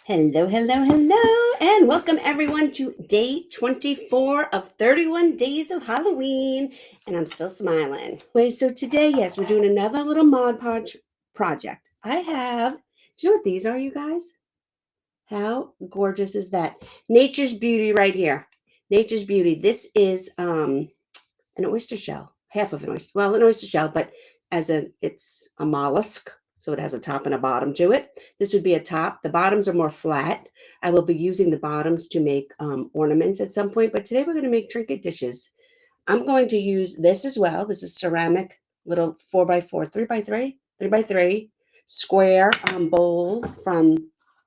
Hello, hello, hello, and welcome everyone to day 24 of 31 days of Halloween, and I'm still smiling. Wait, so today, yes, we're doing another little Mod Podge project. Do you know what these are, you guys? How gorgeous is that? Nature's Beauty right here. Nature's Beauty. This is an oyster shell, half of an oyster. Well, an oyster shell, but it's a mollusk. So it has a top and a bottom to it. This would be a top. The bottoms are more flat. I will be using the bottoms to make ornaments at some point, but today we're going to make trinket dishes. I'm going to use this as well. This is ceramic little 4x4, 3x3, 3x3 square bowl from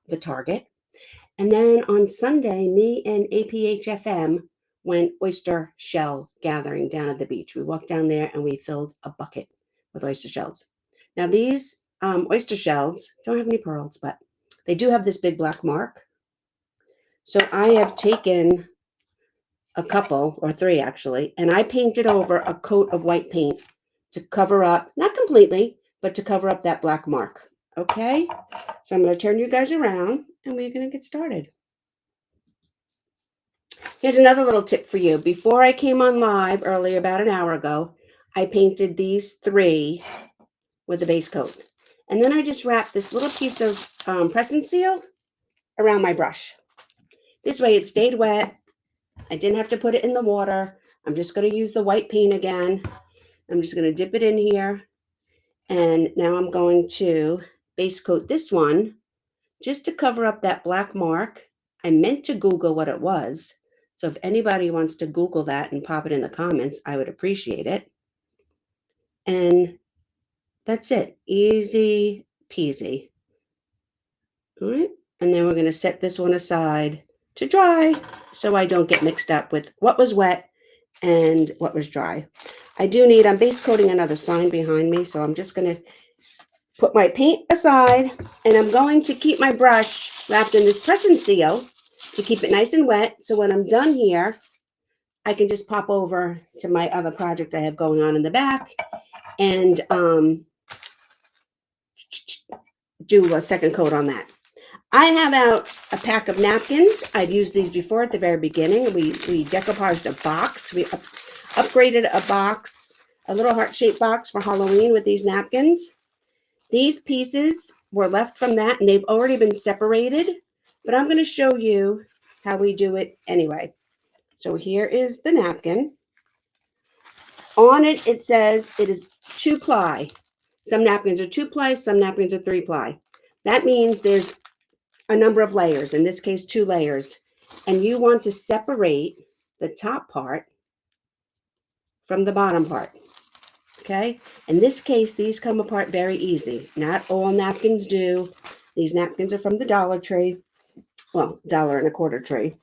the Target. And then on Sunday, me and APHFM went oyster shell gathering down at the beach. We walked down there and we filled a bucket with oyster shells. Now these oyster shells don't have any pearls, but they do have this big black mark. So I have taken a couple, or three actually, and I painted over a coat of white paint to cover up, not completely, but to cover up that black mark. Okay, so I'm going to turn you guys around and we're going to get started. Here's another little tip for you. Before I came on live earlier, about an hour ago, I painted these three with the base coat. And then I just wrapped this little piece of press and seal around my brush. This way it stayed wet. I didn't have to put it in the water. I'm just going to use the white paint again. I'm just going to dip it in here. And now I'm going to base coat this one just to cover up that black mark. I meant to Google what it was. So if anybody wants to Google that and pop it in the comments, I would appreciate it. And that's it. Easy peasy. All right. And then we're going to set this one aside to dry so I don't get mixed up with what was wet and what was dry. I'm base coating another sign behind me, so I'm just going to put my paint aside, and I'm going to keep my brush wrapped in this press and seal to keep it nice and wet. So when I'm done here, I can just pop over to my other project I have going on in the back and do a second coat on that. I have out a pack of napkins. I've used these before at the very beginning. We decoupaged a box. We upgraded a box, a little heart-shaped box for Halloween with these napkins. These pieces were left from that, and they've already been separated, but I'm going to show you how we do it anyway. So here is the napkin. On it, it says it is 2-ply. Some napkins are 2-ply, some napkins are 3-ply. That means there's a number of layers, in this case, 2 layers, and you want to separate the top part from the bottom part. Okay, in this case, these come apart very easy. Not all napkins do. These napkins are from the Dollar Tree, well, $1.25 tree,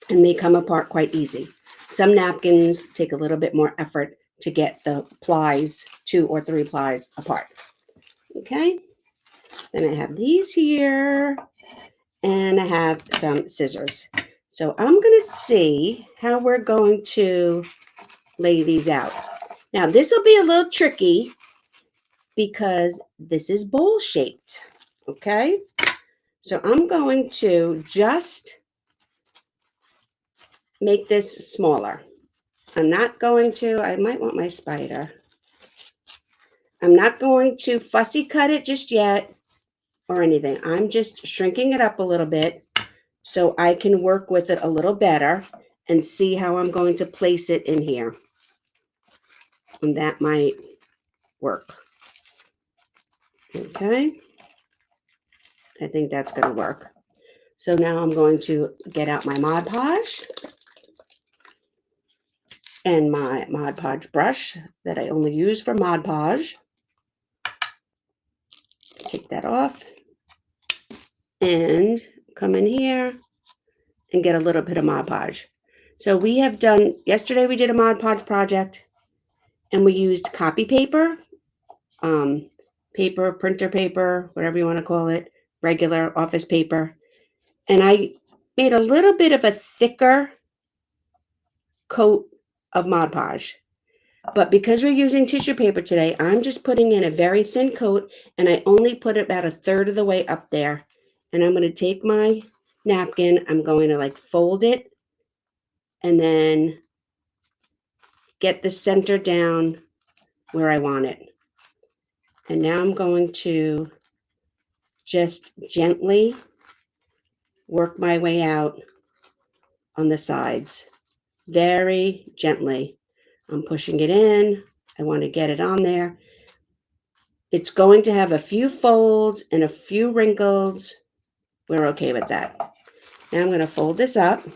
and they come apart quite easy. Some napkins take a little bit more effort to get the plies, 2 or 3 plies apart. Okay, then I have these here, and I have some scissors. So I'm going to see how we're going to lay these out. Now, this will be a little tricky because this is bowl shaped, okay? So I'm going to just make this smaller. I'm not going to, I might want my spider. I'm not going to fussy cut it just yet or anything. I'm just shrinking it up a little bit so I can work with it a little better and see how I'm going to place it in here. And that might work. Okay. I think that's going to work. So now I'm going to get out my Mod Podge and my Mod Podge brush that I only use for Mod Podge. Take that off and come in here and get a little bit of Mod Podge. So we have done, yesterday we did a Mod Podge project and we used copy paper, printer paper, whatever you want to call it, regular office paper. And I made a little bit of a thicker coat of Mod Podge. But because we're using tissue paper today, I'm just putting in a very thin coat, and I only put it about 1/3 of the way up there. And I'm going to take my napkin, I'm going to like fold it and then get the center down where I want it. And now I'm going to just gently work my way out on the sides. Very gently. I'm pushing it in. I want to get it on there. It's going to have a few folds and a few wrinkles. We're okay with that. Now I'm going to fold this up.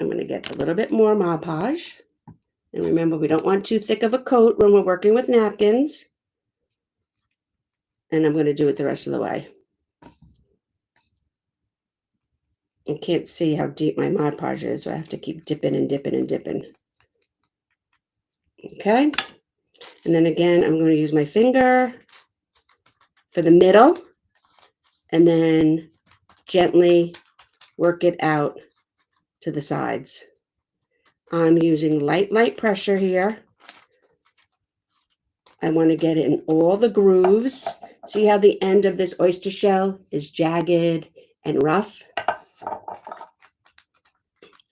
I'm going to get a little bit more Mod Podge. And remember, we don't want too thick of a coat when we're working with napkins. And I'm going to do it the rest of the way. I can't see how deep my Mod Podge is, so I have to keep dipping and dipping and dipping. Okay. And then again, I'm going to use my finger for the middle and then gently work it out to the sides. I'm using light pressure here. I want to get it in all the grooves. See how the end of this oyster shell is jagged and rough?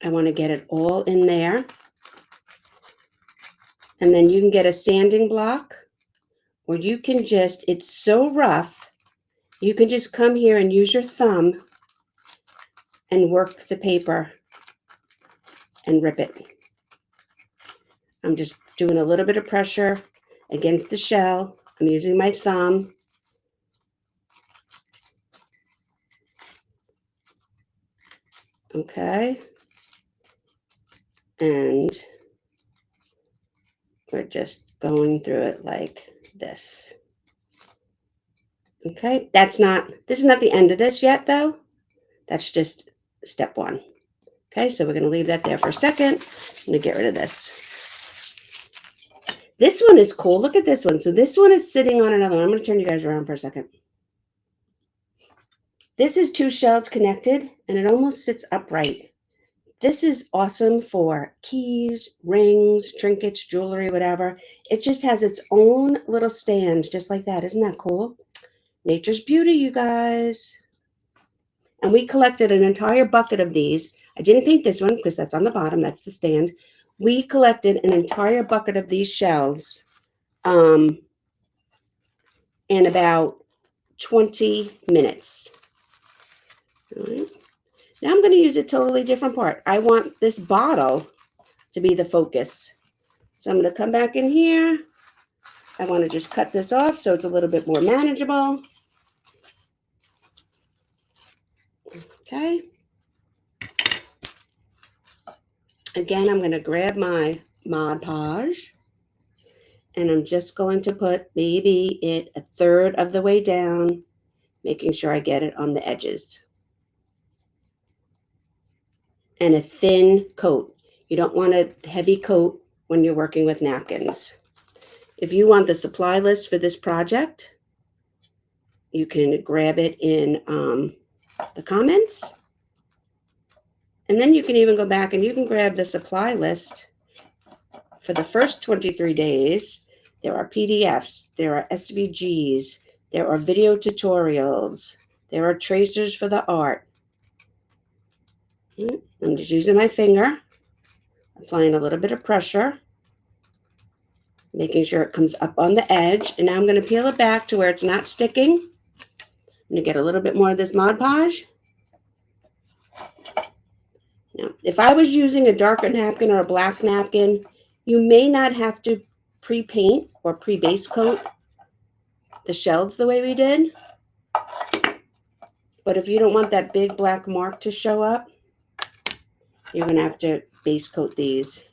I want to get it all in there. And then you can get a sanding block, or you can just, it's so rough, you can just come here and use your thumb and work the paper and rip it. I'm just doing a little bit of pressure against the shell. I'm using my thumb. Okay. And we're just going through it like this. Okay. This is not the end of this yet though. That's just step one. Okay. So we're going to leave that there for a second. I'm going to get rid of this. This one is cool. Look at this one. So this one is sitting on another one. I'm going to turn you guys around for a second. This is two shells connected and it almost sits upright. This is awesome for keys, rings, trinkets, jewelry, whatever. It just has its own little stand just like that. Isn't that cool? Nature's beauty, you guys. And we collected an entire bucket of these. I didn't paint this one because that's on the bottom. That's the stand. We collected an entire bucket of these shells in about 20 minutes. All right. Now I'm going to use a totally different part. I want this bottle to be the focus. So I'm going to come back in here. I want to just cut this off so it's a little bit more manageable. Okay. Again, I'm going to grab my Mod Podge and I'm just going to put maybe it a third of the way down, making sure I get it on the edges. And a thin coat. You don't want a heavy coat when you're working with napkins. If you want the supply list for this project, you can grab it in the comments. And then you can even go back and you can grab the supply list for the first 23 days. There are PDFs, there are SVGs, there are video tutorials, there are tracers for the art. I'm just using my finger, applying a little bit of pressure, making sure it comes up on the edge. And now I'm going to peel it back to where it's not sticking. I'm going to get a little bit more of this Mod Podge. Now, if I was using a darker napkin or a black napkin, you may not have to pre-paint or pre-base coat the shells the way we did. But if you don't want that big black mark to show up, you're going to have to base coat these.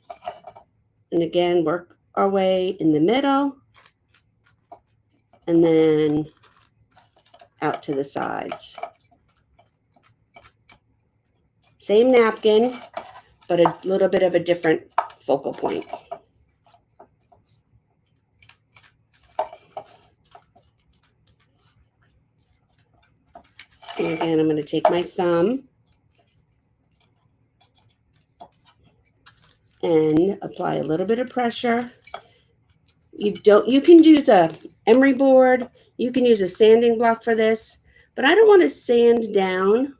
And again, work our way in the middle and then out to the sides. Same napkin, but a little bit of a different focal point. And again, I'm going to take my thumb and apply a little bit of pressure. You can use emery board. You can use a sanding block for this, but I don't want to sand down.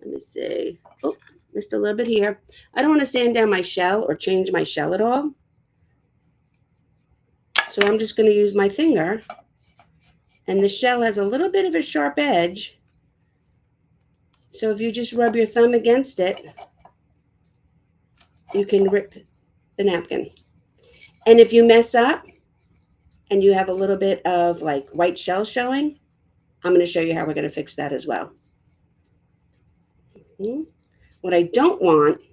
Let me see. Oh, missed a little bit here. I don't want to sand down my shell or change my shell at all. So I'm just going to use my finger. And the shell has a little bit of a sharp edge. So if you just rub your thumb against it, you can rip the napkin. And if you mess up and you have a little bit of like white shell showing, I'm going to show you how we're going to fix that as well. What I don't want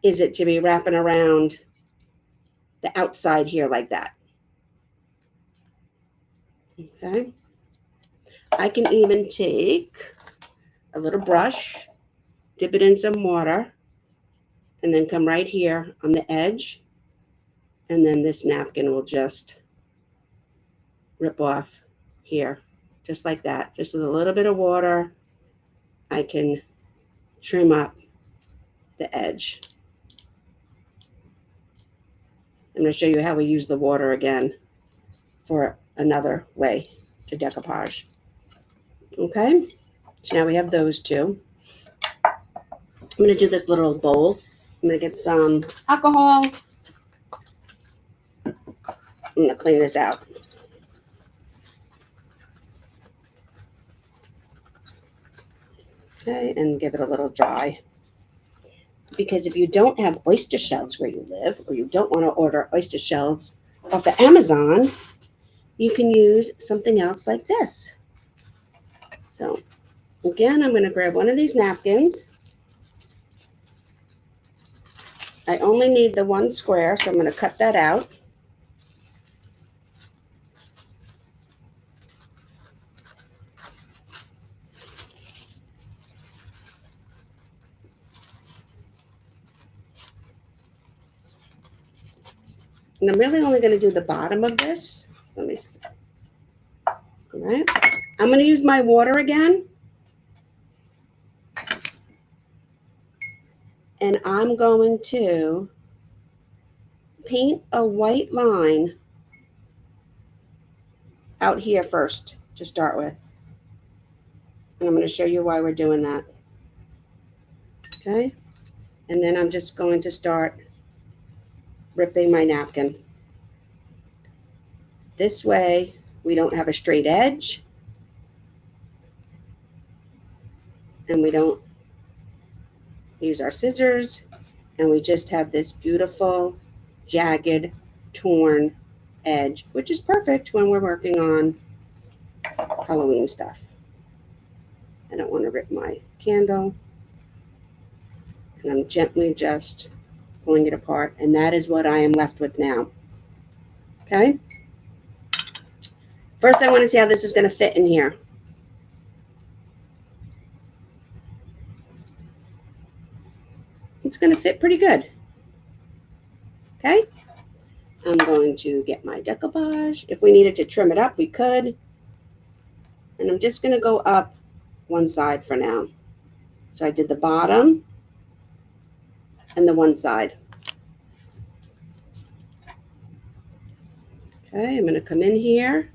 is it to be wrapping around the outside here like that. Okay. I can even take a little brush, dip it in some water, and then come right here on the edge. And then this napkin will just rip off here, just like that. Just with a little bit of water, I can trim up the edge. I'm going to show you how we use the water again for another way to decoupage. Okay, so now we have those two. I'm going to do this little bowl. I'm going to get some alcohol. I'm going to clean this out. Okay, and give it a little dry. Because if you don't have oyster shells where you live, or you don't want to order oyster shells off of Amazon, you can use something else like this. So again, I'm going to grab one of these napkins. I only need the one square, so I'm going to cut that out. And I'm really only going to do the bottom of this. So let me see. All right. I'm going to use my water again. And I'm going to paint a white line out here first to start with. And I'm going to show you why we're doing that. Okay. And then I'm just going to start ripping my napkin. This way, we don't have a straight edge. And we don't use our scissors. And we just have this beautiful, jagged, torn edge, which is perfect when we're working on Halloween stuff. I don't want to rip my candle. And I'm gently just pulling it apart. And that is what I am left with now. Okay. First, I want to see how this is going to fit in here. It's going to fit pretty good. Okay. I'm going to get my decoupage. If we needed to trim it up, we could. And I'm just going to go up one side for now. So I did the bottom and the one side. Okay, I'm going to come in here.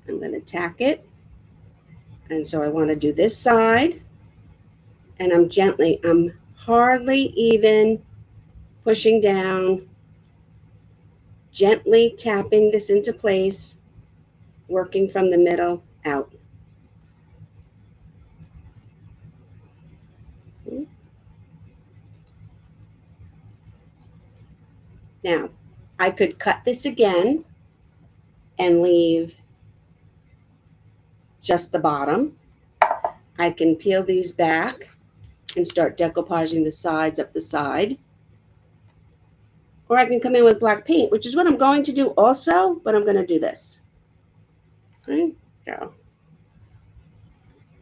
I'm going to tack it. And so I want to do this side. And I'm hardly even pushing down, gently tapping this into place, working from the middle out. Now, I could cut this again and leave just the bottom. I can peel these back and start decoupaging the sides up the side. Or I can come in with black paint, which is what I'm going to do also, but I'm going to do this. Okay, so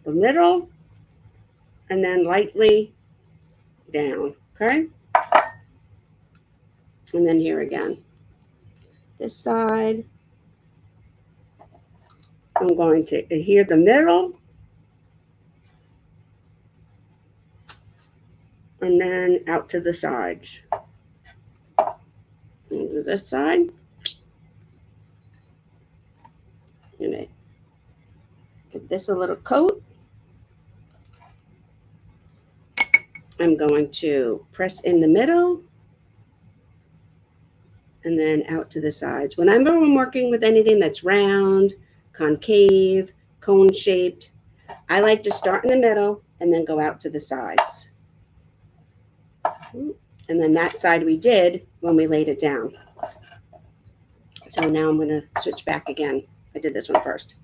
the middle and then lightly down, okay? And then here again. This side, I'm going to adhere the middle and then out to the sides. I'm do this side. I'm going to give this a little coat. I'm going to press in the middle and then out to the sides. Whenever I'm working with anything that's round, concave, cone-shaped, I like to start in the middle and then go out to the sides. And then that side we did when we laid it down. So now I'm going to switch back again. I did this one first.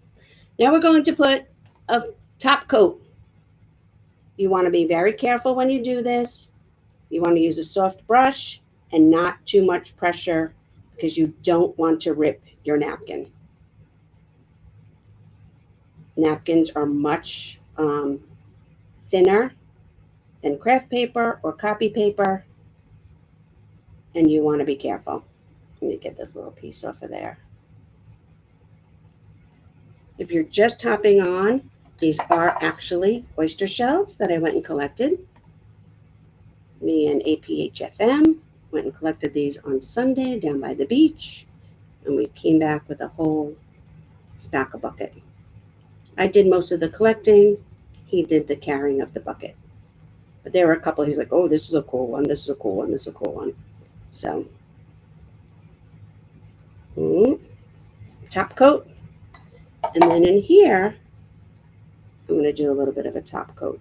Now we're going to put a top coat. You want to be very careful when you do this. You want to use a soft brush and not too much pressure because you don't want to rip your napkin. Napkins are much thinner than craft paper or copy paper, and you want to be careful. Let me get this little piece off of there. If you're just hopping on, these are actually oyster shells that I went and collected. Me and APHFM went and collected these on Sunday down by the beach, and we came back with a whole spackle bucket. I did most of the collecting. He did the carrying of the bucket. But there were a couple, he's like, oh, this is a cool one, this is a cool one, this is a cool one. So, top coat. And then in here, I'm going to do a little bit of a top coat.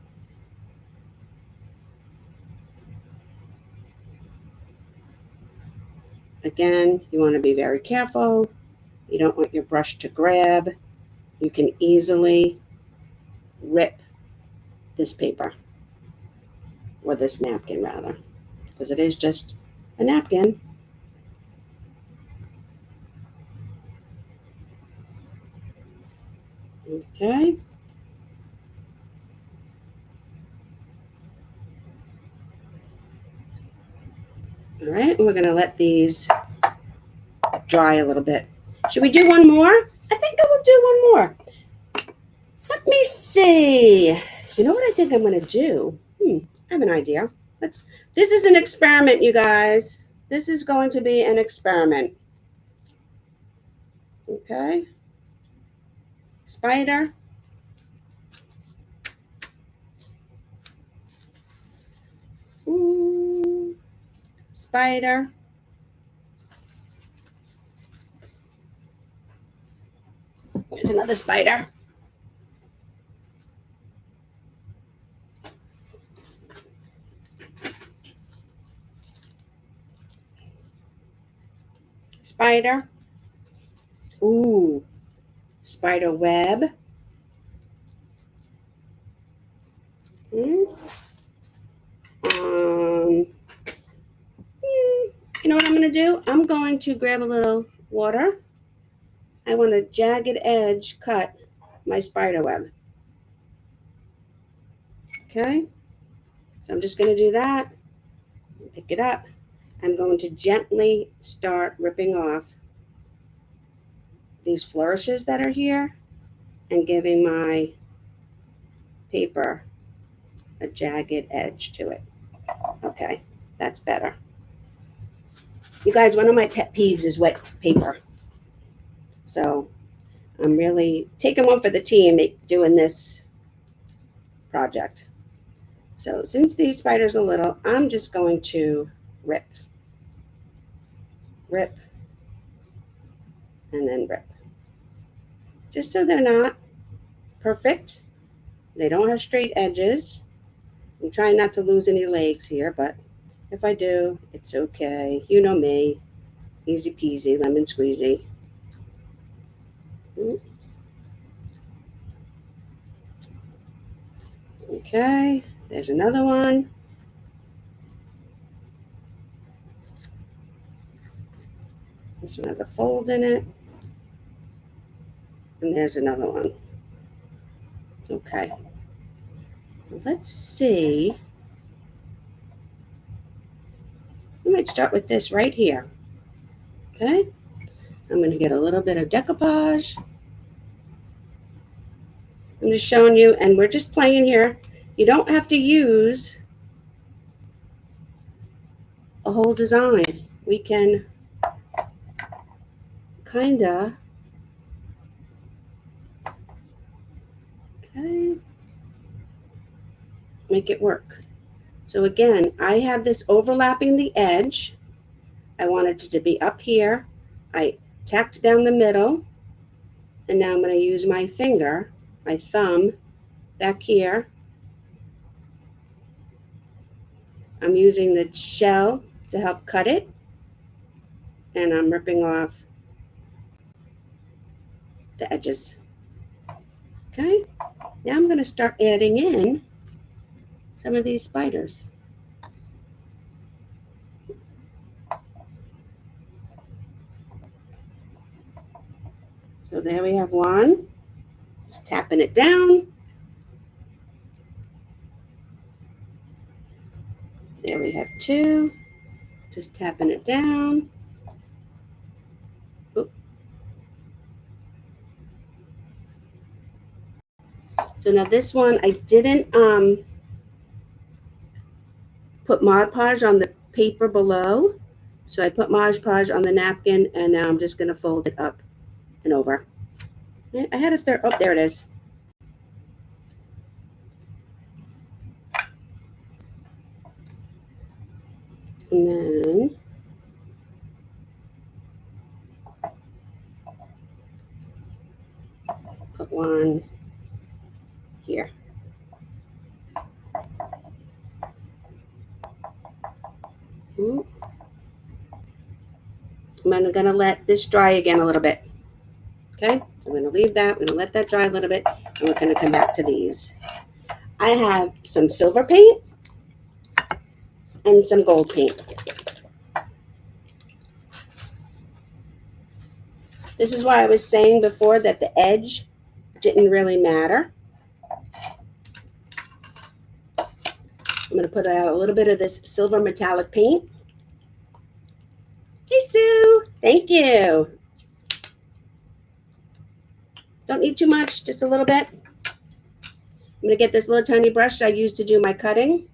Again, you want to be very careful. You don't want your brush to grab. You can easily rip this paper, or this napkin rather, because it is just a napkin. Okay. All right, we're going to let these dry a little bit. Should we do one more? I think I will do one more. Let me see. You know what I think I'm going to do? I have an idea. This is an experiment, you guys. This is going to be an experiment. Okay. Spider. Ooh. Spider. There's another spider. Spider. Ooh. Spider web. You know what I'm going to do? I'm going to grab a little water. I want to jagged edge cut my spider web. Okay, so I'm just going to do that. Pick it up. I'm going to gently start ripping off these flourishes that are here and giving my paper a jagged edge to it. Okay, that's better. You guys, one of my pet peeves is wet paper. So I'm really taking one for the team doing this project. So since these spiders are little, I'm just going to rip, and then rip. Just so they're not perfect. They don't have straight edges. I'm trying not to lose any legs here, but if I do, it's okay. You know me. Easy peasy, lemon squeezy. Okay, there's another one. This one has a fold in it. And there's another one. Okay. Let's see. We might start with this right here. Okay. I'm going to get a little bit of decoupage. I'm just showing you, and we're just playing here. You don't have to use a whole design. We can kinda, okay, make it work. So again, I have this overlapping the edge. I wanted it to be up here. I tacked down the middle, and now I'm going to use my finger, my thumb, back here. I'm using the shell to help cut it, and I'm ripping off the edges. Okay, now I'm going to start adding in some of these spiders. So there we have one. Just tapping it down. There we have two. Just tapping it down. Oop. So now this one, I didn't put Mod Podge on the paper below. So I put Mod Podge on the napkin, and now I'm just going to fold it up and over. I had a third. Oh, there it is. And then put one here. I'm going to let this dry again a little bit. Okay, I'm going to leave that. I'm going to let that dry a little bit, and we're going to come back to these. I have some silver paint and some gold paint. This is why I was saying before that the edge didn't really matter. I'm going to put out a little bit of this silver metallic paint. Hey, Sue. Thank you. Don't need too much, just a little bit. I'm going to get this little tiny brush I use to do my cutting.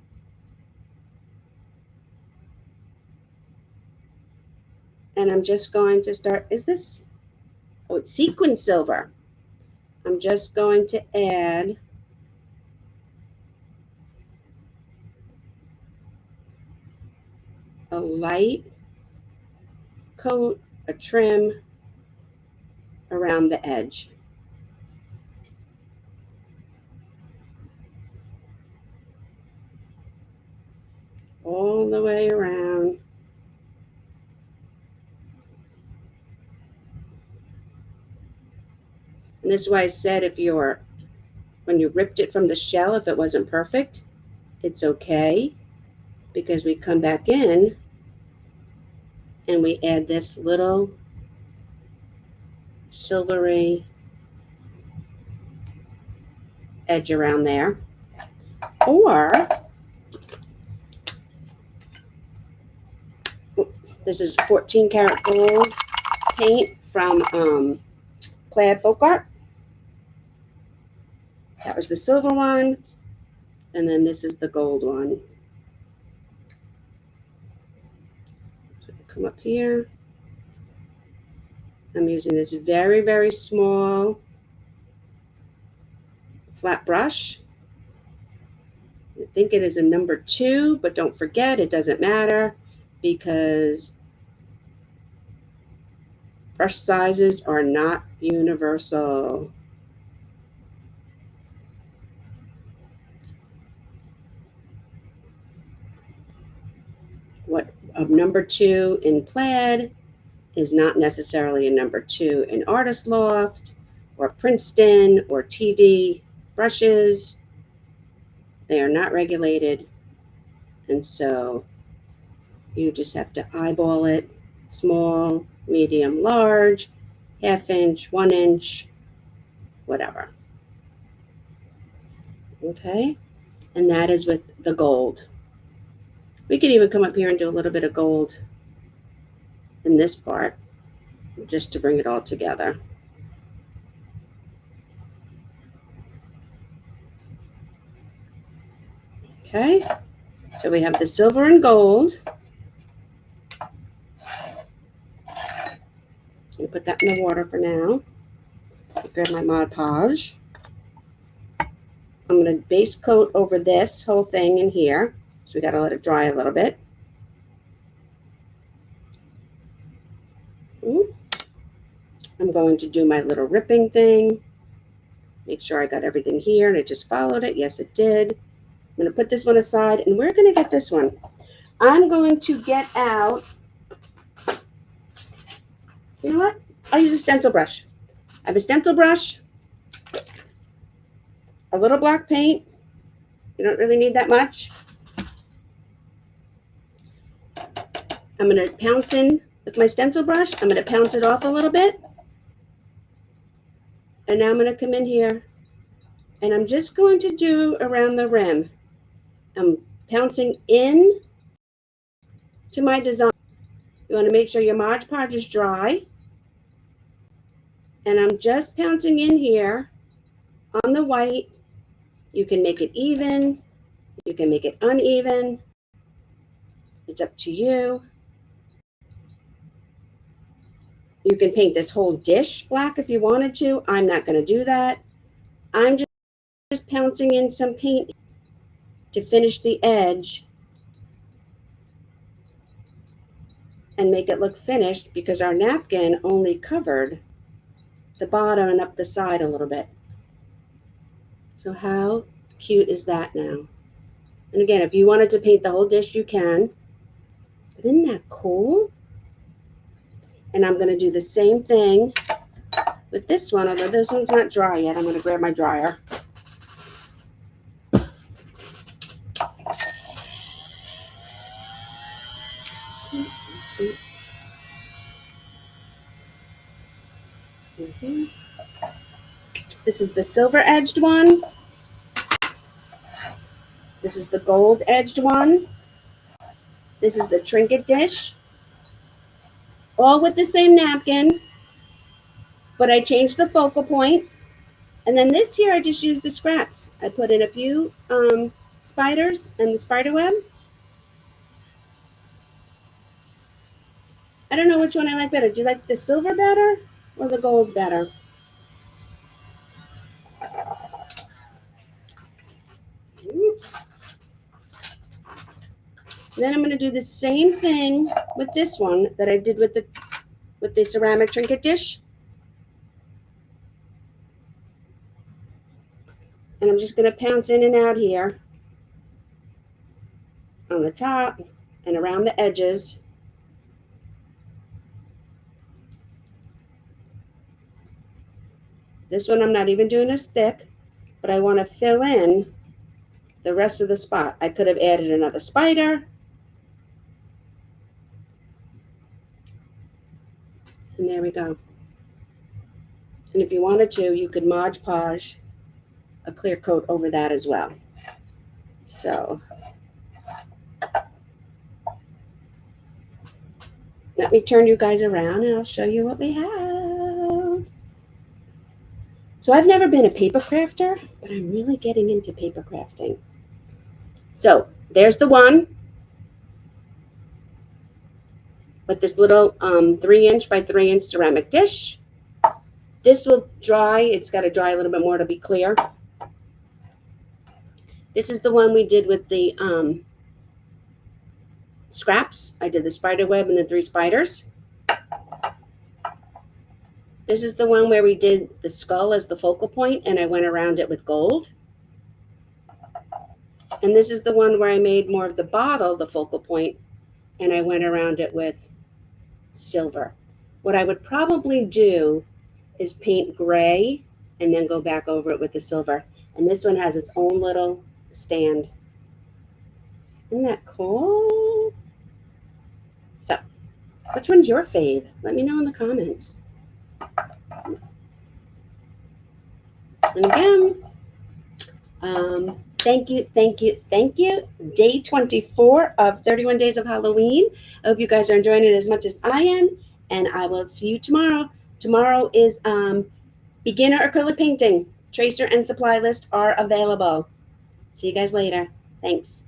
And I'm just going to start, oh, it's sequin silver. I'm just going to add a light coat, a trim around the edge. All the way around. And this is why I said when you ripped it from the shell, if it wasn't perfect, it's okay, because we come back in and we add this little silvery edge around there. Or this is 14 karat gold paint from Plaid Folk Art. That was the silver one, and then this is the gold one. So come up here. I'm using this very, very small flat brush. I think it is a number 2, but don't forget, it doesn't matter because brush sizes are not universal. What a number 2 in Plaid is not necessarily a number 2 in Artist Loft or Princeton or TD brushes. They are not regulated, and so you just have to eyeball it. Small, medium, large, ½ inch, 1 inch, whatever. Okay, and that is with the gold. We could even come up here and do a little bit of gold in this part, just to bring it all together. Okay, so we have the silver and gold. I'm put that in the water for now. Grab my Mod Podge. I'm going to base coat over this whole thing in here. So we got to let it dry a little bit. I'm going to do my little ripping thing. Make sure I got everything here and it just followed it. Yes, it did. I'm going to put this one aside and we're going to get this one. I'm going to get out, you know what? I'll use a stencil brush. I have a stencil brush, a little black paint. You don't really need that much. I'm going to pounce in with my stencil brush. I'm going to pounce it off a little bit. And now I'm going to come in here and I'm just going to do around the rim. I'm pouncing in to my design. You want to make sure your Mod Podge is dry. And I'm just pouncing in here on the white. You can make it even. You can make it uneven. It's up to you. You can paint this whole dish black if you wanted to. I'm not going to do that. I'm just pouncing in some paint to finish the edge and make it look finished because our napkin only covered the bottom and up the side a little bit. So how cute is that now? And again, if you wanted to paint the whole dish, you can. But isn't that cool? And I'm going to do the same thing with this one, although this one's not dry yet. I'm going to grab my dryer. This is the silver edged one. This is the gold edged one. This is the trinket dish. All with the same napkin, but I changed the focal point. And then this here, I just used the scraps. I put in a few spiders and the spider web. I don't know which one I like better. Do you like the silver better or the gold better? Then I'm going to do the same thing with this one that I did with the ceramic trinket dish. And I'm just going to pounce in and out here on the top and around the edges. This one I'm not even doing as thick, but I want to fill in the rest of the spot. I could have added another spider. And there we go. And if you wanted to, you could Mod Podge a clear coat over that as well. So let me turn you guys around and I'll show you what we have. So I've never been a paper crafter, but I'm really getting into paper crafting. So there's the one with this little 3-inch by 3-inch ceramic dish. This will dry. It's got to dry a little bit more to be clear. This is the one we did with the scraps. I did the spider web and the 3 spiders. This is the one where we did the skull as the focal point and I went around it with gold. And this is the one where I made more of the bottle the focal point and I went around it with silver. What I would probably do is paint gray and then go back over it with the silver. And this one has its own little stand. Isn't that cool? So, which one's your fave? Let me know in the comments. And again, thank you. Day 24 of 31 Days of Halloween. I hope you guys are enjoying it as much as I am, and I will see you tomorrow. Tomorrow is beginner acrylic painting. Tracer and supply list are available. See you guys later. Thanks.